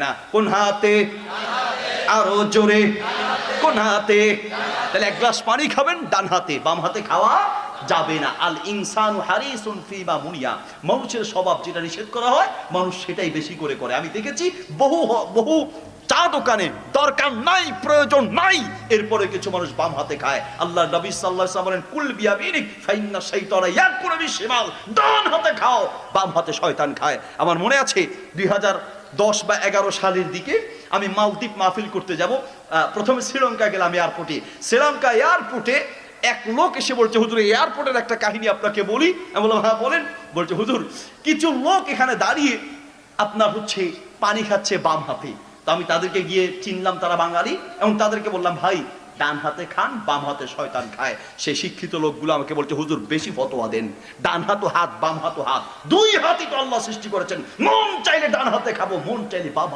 না কোন হাতে আরো জোরে কোন হাতে তাহলে এক গ্লাস পানি খাবেন ডান হাতে বাম হাতে খাওয়া যাবে না আল ইনসানু হারিসুন ফিমা মুনিয়া মানুষের স্বভাব যেটা নিষেধ করা হয় মানুষ সেটাই বেশি করে করে আমি দেখেছি বহু চা দোকানে দরকার নাই প্রয়োজন নাই এরপরে কিছু মানুষ বাম হাতে খায় আল্লাহ নবী সাল্লাল্লাহু আলাইহি ওয়াসাল্লাম বলেন কুল বিয়ামিনিক ফাইন্না শাইতানা ইয়াকুলু বিশিমাল ডান হাতে খাও বাম হাতে শয়তান খায় আমার মনে আছে 2010 বা 11 সালের দিকে আমি মালদ্বীপ মাহফিল করতে যাব প্রথমে শ্রীলঙ্কা গেলাম এয়ারপোর্টে শ্রীলঙ্কা এয়ারপোর্টে এক লোক এসে বলছে হুজুর এয়ারপোর্টের একটা কাহিনী আপনাকে বলি আমি বললাম হ্যাঁ বলেন বলছে হুজুর কিছু লোক এখানে দাঁড়িয়ে আপনার হচ্ছে পানি খাচ্ছে বাম হাতে তো আমি তাদেরকে গিয়ে চিনলাম তারা বাঙালি এবং তাদেরকে বললাম ভাই ডান হাতে খান বাম হাতে শয়তান খায় সেই শিক্ষিত লোকগুলো আমাকে বলছে হুজুর বেশি ফতোয়া দেন ডান হাতও হাত বাম হাতও হাত দুই হাতই তো আল্লাহ সৃষ্টি করেছেন মন চাইলে ডান হাতে খাবো মন চাইলে বাম